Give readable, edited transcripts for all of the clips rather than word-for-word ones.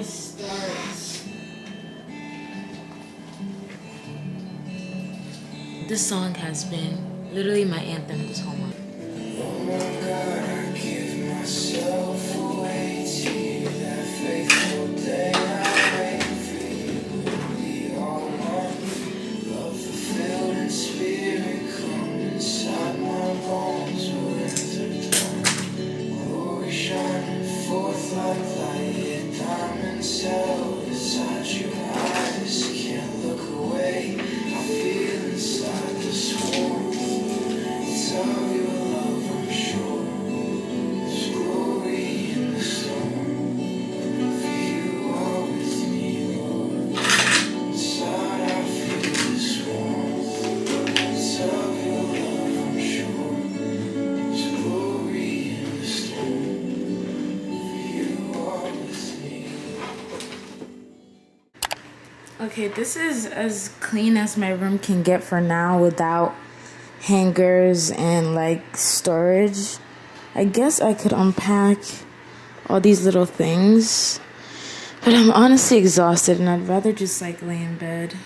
I start? This song has been literally my anthem this whole month. Oh my God, I give myself away to you, that faithful day I wait for you. We all want love fulfilled in spirit, come inside my bones, we're intertwined. Glory shining forth like light, diamonds held inside your eyes, can't look away. I feel inside this warmth. It's of your love, I'm sure. There's glory in the storm. For you are with me, Lord. Inside I feel this warmth. It's of your love, I'm sure. There's glory in the storm. For you are with me. Okay, this is as clean as my room can get for now without hangers and like storage. I guess I could unpack all these little things, but I'm honestly exhausted and I'd rather just like lay in bed.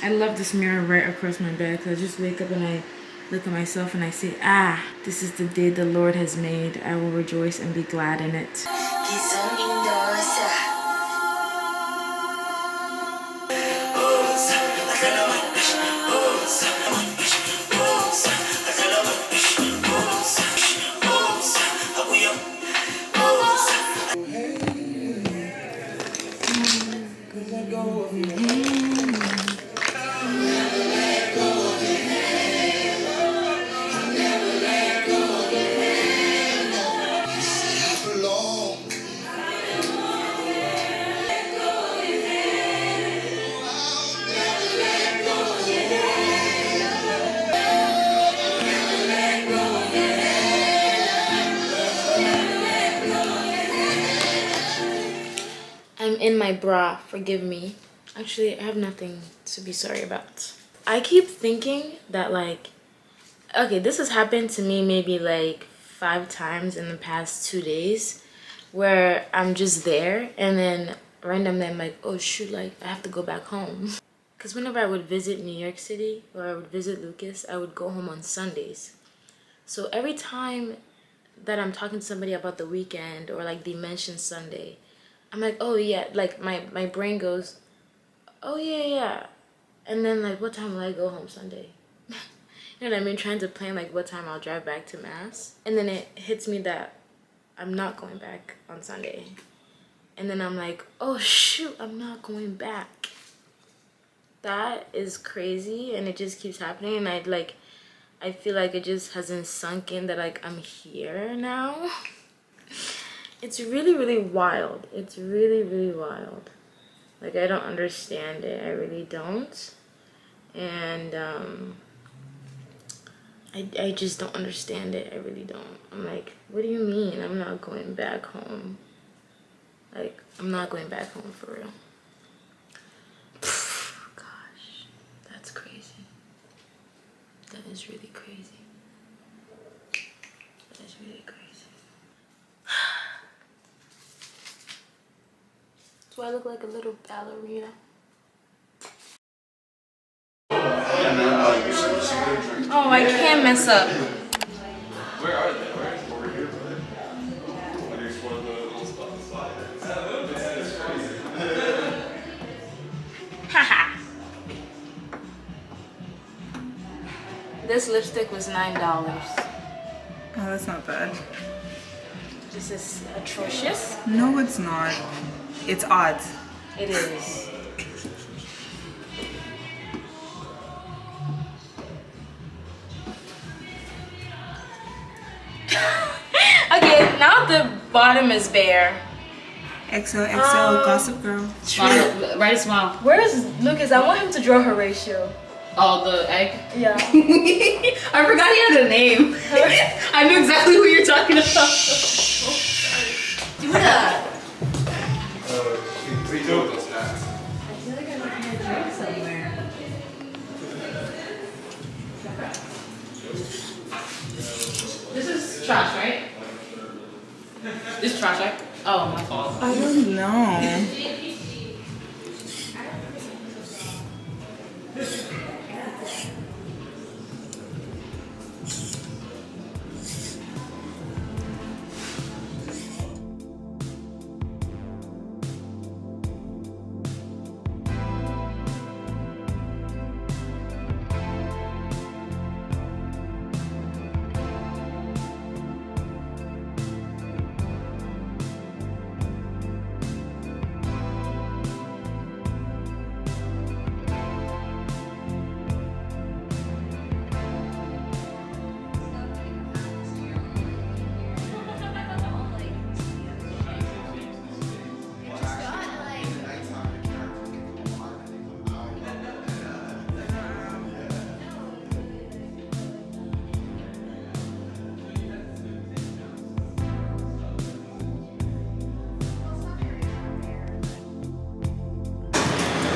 I love this mirror right across my bed because I just wake up and I look at myself and I say, ah, this is the day the Lord has made. I will rejoice and be glad in it. I'm in my bra, forgive me. Actually, I have nothing to be sorry about. I keep thinking that like, okay, this has happened to me maybe like 5 times in the past 2 days where I'm just there and then randomly I'm like, oh shoot, like I have to go back home. Because whenever I would visit New York City or I would visit Lucas, I would go home on Sundays. So every time that I'm talking to somebody about the weekend or like they mention Sunday, I'm like, oh yeah, like my brain goes, oh yeah. And then like, what time will I go home Sunday? You know what I mean? Trying to plan like what time I'll drive back to Mass. And then it hits me that I'm not going back on Sunday. And then I'm like, oh shoot, I'm not going back. That is crazy and it just keeps happening and I feel like it just hasn't sunk in that like I'm here now. It's really, really wild. It's really, really wild. Like, I don't understand it. I really don't. And, I just don't understand it. I really don't. I'm like, what do you mean I'm not going back home? Like, I'm not going back home for real. Gosh, that's crazy. That is really crazy. That is really crazy. Do I look like a little ballerina? Oh, I can't mess up. Where are they? Where? Over here, brother. There's one of the little spots. Haha. This lipstick was $9. Oh, that's not bad. This is atrocious. No, it's not. It's odd. It is. Okay, now the bottom is bare. XOXO, Gossip Girl. Smile, write a smile. Where is Lucas? I want him to draw Horatio. Oh, the egg? Yeah. I forgot he had a name. I knew exactly who you're talking about. Do that. We do with those hats. I feel like I don't have a drink somewhere. This is trash, right? This is trash, right? Oh, my fault. I don't know.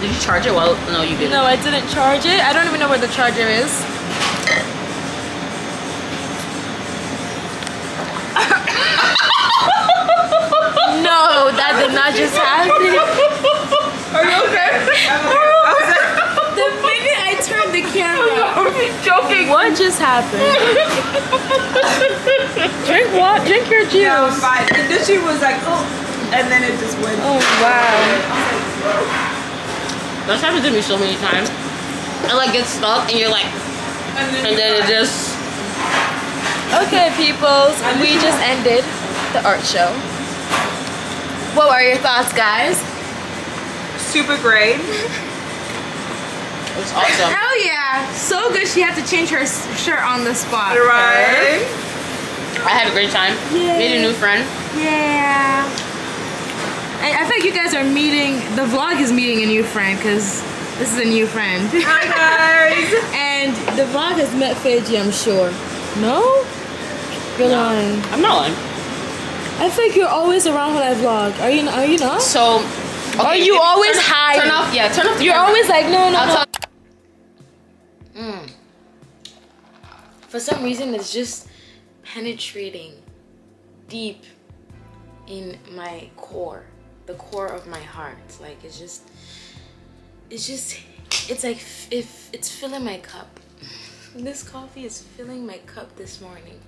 Did you charge it? Well, no, you didn't. No, I didn't charge it. I don't even know where the charger is. No, that did not just happen. Are you okay? The minute I turned the camera. I'm joking. What just happened? Drink what? Drink your juice. Yeah, I'm fine. And then she was like, oh, and then it just went. Oh wow. That's happened to me so many times. I like get stuck and you're like, and then it just. Okay, peoples, we just ended the art show. What were your thoughts, guys? Super great. It's awesome. Hell yeah! So good she had to change her shirt on the spot. Right. I had a great time. Yay. Made a new friend. Yeah. I think you guys are meeting, the vlog is meeting a new friend because this is a new friend. Hi guys. And the vlog has met Feiji, I'm sure. No? You're lying. I'm not lying. I think you're always around when I vlog. Are you not? So, okay, Are you always hiding? Turn off, yeah, turn off the You're camera. always like, no. Mm. For some reason, it's just penetrating deep in my core, the core of my heart. Like it's like if it's filling my cup. This coffee is filling my cup this morning.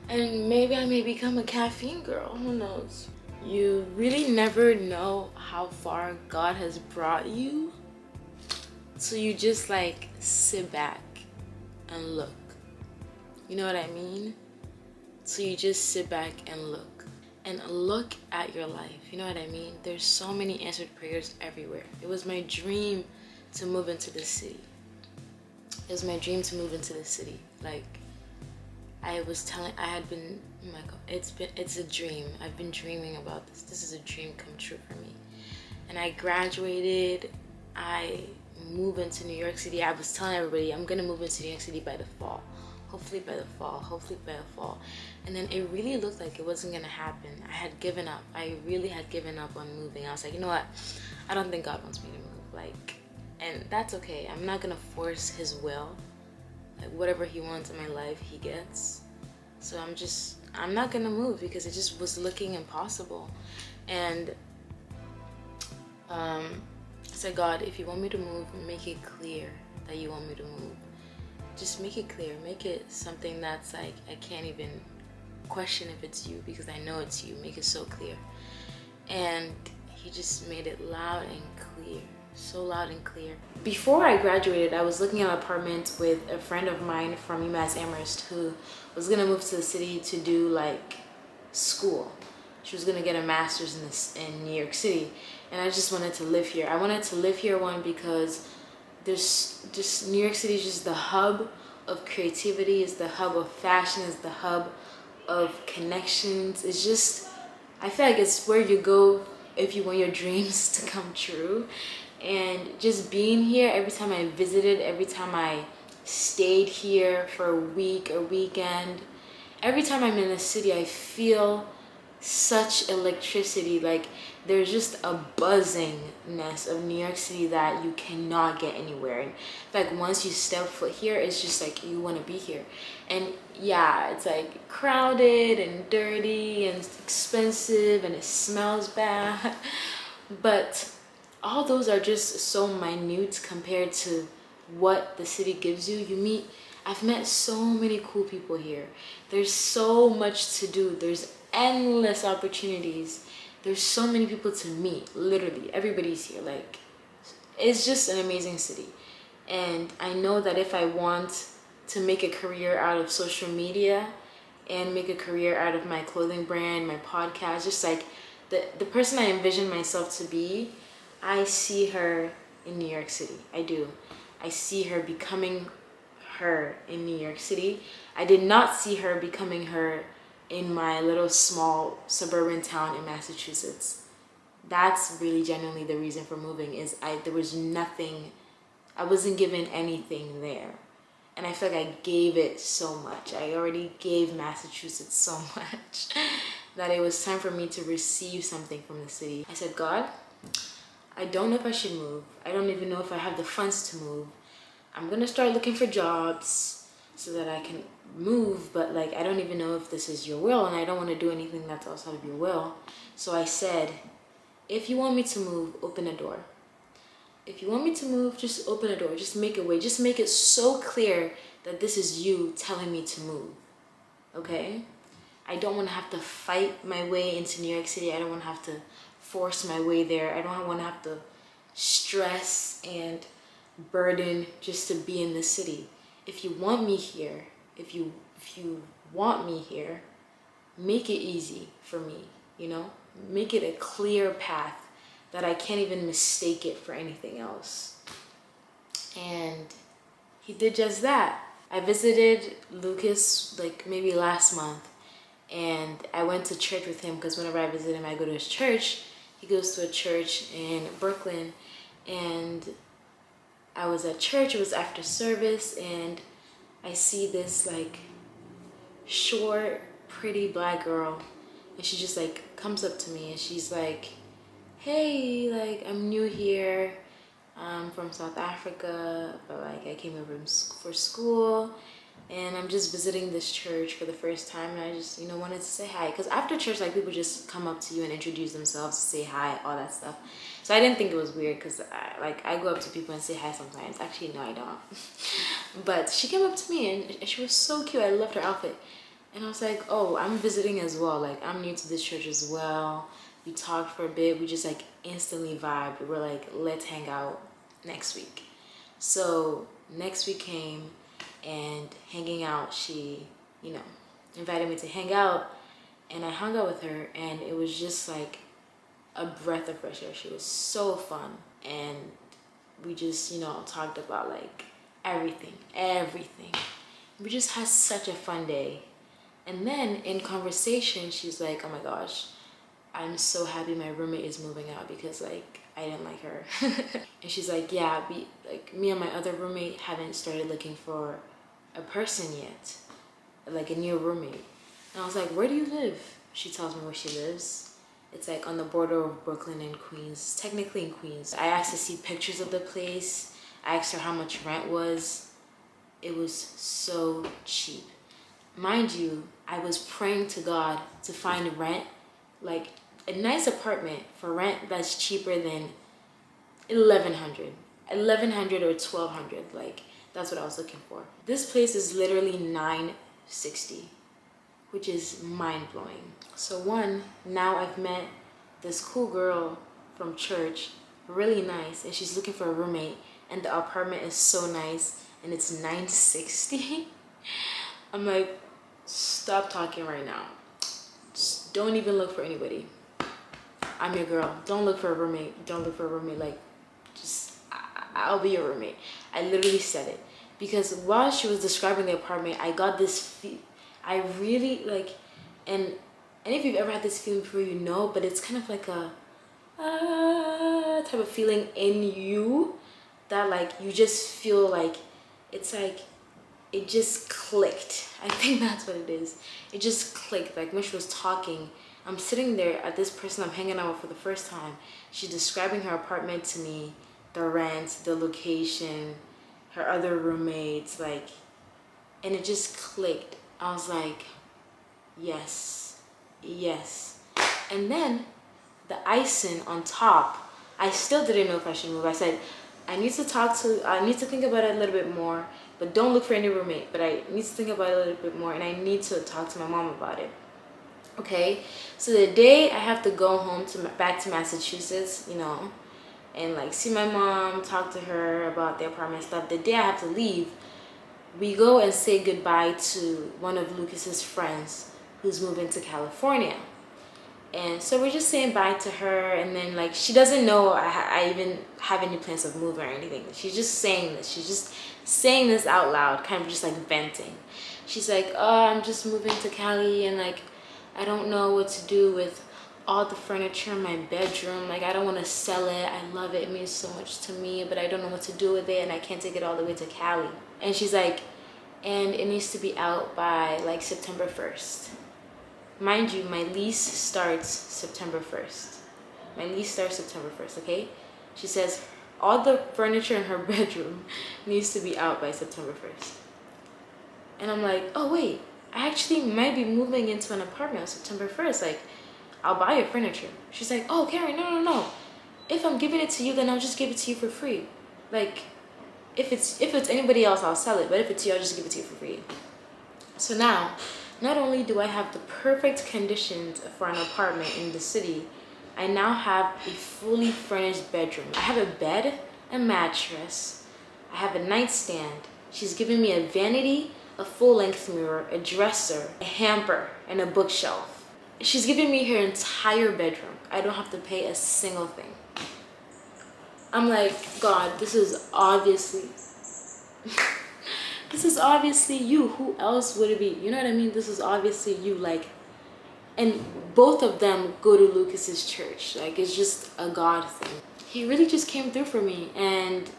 And maybe I may become a caffeine girl, who knows? You really never know how far God has brought you. So you just like sit back and look. You know what I mean? So you just sit back and look at your life. You know what I mean? There's so many answered prayers everywhere. It was my dream to move into this city. It was my dream to move into this city. Like I had been, oh my God, it's a dream. I've been dreaming about this. This is a dream come true for me. And I graduated, I moved into New York City. I was telling everybody I'm gonna move into New York City by the fall. Hopefully by the fall. And then it really looked like it wasn't gonna happen. I had given up. I really had given up on moving. I was like, you know what? I don't think God wants me to move. Like, and that's okay. I'm not gonna force his will. Like whatever he wants in my life, he gets. So I'm not gonna move because it just was looking impossible. And I said, God, if you want me to move, make it clear that you want me to move. Just make it clear. Make it something that's like, I can't even question if it's you because I know it's you. Make it so clear. And he just made it loud and clear. So loud and clear. Before I graduated, I was looking at an apartment with a friend of mine from UMass Amherst who was gonna move to the city to do like school. She was gonna get a master's in New York City, and I just wanted to live here. I wanted to live here, one, because there's just New York City is just the hub of creativity, is the hub of fashion, is the hub of connections. It's just, I feel like it's where you go if you want your dreams to come true. And just being here, every time I visited, every time I stayed here for a week or weekend, every time I'm in a city, I feel such electricity. Like there's just a buzzingness of New York City that you cannot get anywhere. And like once you step foot here, it's just like you want to be here. And yeah, it's like crowded and dirty and it's expensive and it smells bad, but all those are just so minute compared to what the city gives you. I've met so many cool people here. There's so much to do. There's endless opportunities. There's so many people to meet. Literally, everybody's here. Like, it's just an amazing city. And I know that if I want to make a career out of social media and make a career out of my clothing brand, my podcast, just like the person I envision myself to be, I see her in New York City. I do. I see her becoming her in New York City. I did not see her becoming her in my little small suburban town in Massachusetts. That's really genuinely the reason for moving, is there was nothing, I wasn't given anything there. And I feel like I gave it so much. I already gave Massachusetts so much that it was time for me to receive something from the city. I said, God, I don't know if I should move. I don't even know if I have the funds to move. I'm gonna start looking for jobs so that I can move, but like I don't even know if this is your will, and I don't want to do anything that's outside of your will. So I said, if you want me to move, open a door. If you want me to move, just open a door. Just make a way. Just make it so clear that this is you telling me to move. Okay? I don't want to have to fight my way into New York City. I don't want to have to force my way there. I don't want to have to stress and burden just to be in the city. If you want me here, if you want me here, make it easy for me, you know? Make it a clear path that I can't even mistake it for anything else. And he did just that. I visited Lucas like maybe last month, and I went to church with him because whenever I visit him, I go to his church. He goes to a church in Brooklyn, and I was at church. It was after service, and I see this like short, pretty black girl, and she just like comes up to me and she's like, hey, like I'm new here, I'm from South Africa, but like I came over for school, and I'm just visiting this church for the first time, and I just, you know, wanted to say hi. Because after church, like people just come up to you and introduce themselves, say hi, all that stuff. So I didn't think it was weird, because I go up to people and say hi sometimes. Actually, no, I don't. But she came up to me and she was so cute. I loved her outfit. And I was like, oh, I'm visiting as well. Like, I'm new to this church as well. We talked for a bit. We just like instantly vibed. We were like, let's hang out next week. So next week came, and hanging out, she, you know, invited me to hang out, and I hung out with her, and it was just like a breath of fresh air. She was so fun, and we just, you know, talked about like everything. We just had such a fun day. And then in conversation, she's like, oh my gosh, I'm so happy my roommate is moving out because like I didn't like her. And she's like, yeah, me and my other roommate haven't started looking for a person yet, like a new roommate. And I was like, where do you live? She tells me where she lives. It's like on the border of Brooklyn and Queens, technically in Queens. I asked to see pictures of the place. I asked her how much rent was. It was so cheap. Mind you, I was praying to God to find rent, like a nice apartment for rent that's cheaper than $1,100 or $1,200. Like, that's what I was looking for. This place is literally $960, which is mind-blowing. So one, now I've met this cool girl from church, really nice, and she's looking for a roommate, and the apartment is so nice, and it's $960. I'm like, stop talking right now. Just don't even look for anybody. I'm your girl. Don't look for a roommate. Don't look for a roommate. Like, just, I'll be your roommate. I literally said it. Because while she was describing the apartment, I got this I really like, and if you've ever had this feeling before, you know, but it's kind of like a type of feeling in you that like you just feel like it's like it just clicked. I think that's what it is. It just clicked. Like when she was talking, I'm sitting there at this person I'm hanging out with for the first time. She's describing her apartment to me, the rent, the location, her other roommates, like, and it just clicked. I was like, yes, yes. And then the icing on top, I still didn't know if I should move. I said, I need to think about it a little bit more, but don't look for any roommate. But I need to think about it a little bit more, and I need to talk to my mom about it. Okay, so the day I have to go home back to Massachusetts, you know, and like see my mom, talk to her about the apartment stuff, the day I have to leave, we go and say goodbye to one of Lucas's friends who's moving to California. And so we're just saying bye to her, and then like she doesn't know I even have any plans of moving or anything. She's just saying this. She's just saying this out loud, kind of just like venting. She's like, oh, I'm just moving to Cali, and like I don't know what to do with all the furniture in my bedroom. Like I don't want to sell it. I love it. It means so much to me, but I don't know what to do with it, and I can't take it all the way to Cali. And she's like, and it needs to be out by like September 1st. Mind you, my lease starts September 1st. My lease starts September 1st, okay? She says all the furniture in her bedroom needs to be out by September 1st. And I'm like, oh wait, I actually might be moving into an apartment on September 1st. Like, I'll buy your furniture. She's like, oh, Karen, no. If I'm giving it to you, then I'll just give it to you for free. Like, if it's anybody else, I'll sell it. But if it's you, I'll just give it to you for free. So now, not only do I have the perfect conditions for an apartment in the city, I now have a fully furnished bedroom. I have a bed, a mattress, I have a nightstand. She's giving me a vanity, a full-length mirror, a dresser, a hamper, and a bookshelf. She's giving me her entire bedroom. I don't have to pay a single thing. I'm like, God, this is obviously this is obviously you. Who else would it be? You know what I mean? This is obviously you. Like, and both of them go to Lucas's church. Like, it's just a God thing. He really just came through for me, and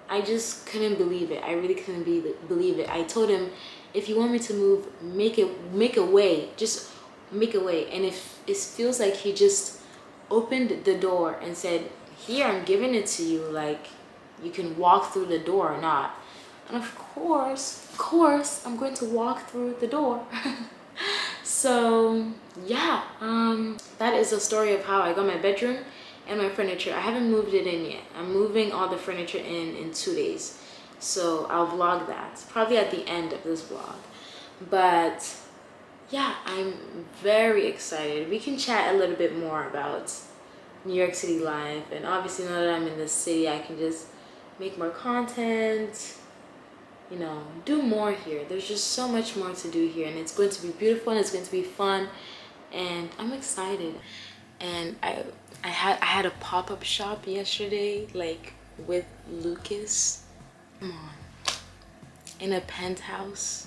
I just couldn't believe it. I really couldn't believe it. I told him, if you want me to move, make a way. Just make a way. And if it feels like he just opened the door and said, here, I'm giving it to you, like, you can walk through the door or not. And of course, I'm going to walk through the door. So yeah, that is the story of how I got my bedroom and my furniture. I haven't moved it in yet. I'm moving all the furniture in 2 days. So I'll vlog that, probably at the end of this vlog. But yeah, I'm very excited. We can chat a little bit more about New York City life, and obviously now that I'm in the city, I can just make more content, you know, do more here. There's just so much more to do here, and it's going to be beautiful and it's going to be fun, and I'm excited. And I had a pop-up shop yesterday, like with Lucas. Come on, in a penthouse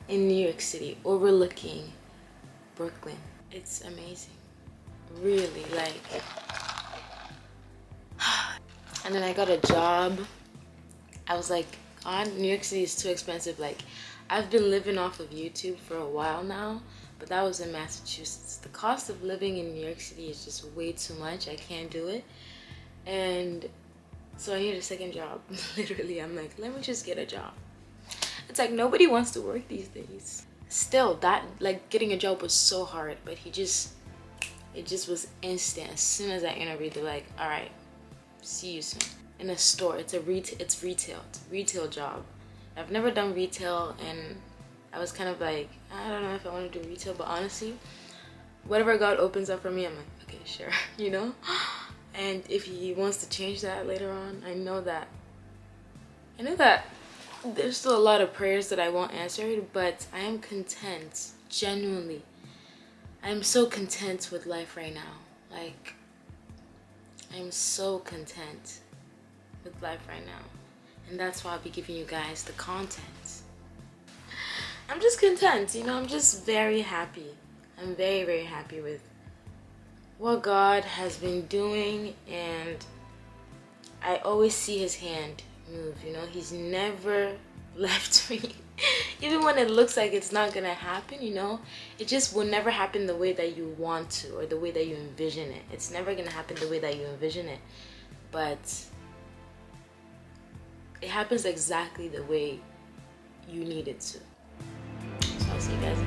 in New York City overlooking Brooklyn. It's amazing, really, like. And then I got a job. I was like, New York City is too expensive. Like, I've been living off of YouTube for a while now, but that was in Massachusetts. The cost of living in New York City is just way too much. I can't do it. And so I need a second job. Literally, I'm like, let me just get a job. It's like nobody wants to work these days. Still, that, like, getting a job was so hard, but it just was instant. As soon as I interviewed, they're like, all right, see you soon. In a store, it's retail job. I've never done retail, and I was kind of like, I don't know if I want to do retail, but honestly, whatever God opens up for me, I'm like, okay, sure, you know. And if he wants to change that later on, I know that there's still a lot of prayers that I won't answer, but I am content, genuinely. I'm so content with life right now. Like, I'm so content with life right now, and that's why I'll be giving you guys the content. I'm just content, you know. I'm just very happy. I'm very, very happy with what God has been doing, and I always see his hand move, you know. He's never left me. Even when it looks like it's not gonna happen, you know, it just will never happen the way that you want to, or the way that you envision it. It's never gonna happen the way that you envision it, but it happens exactly the way you need it to. So I'll see you guys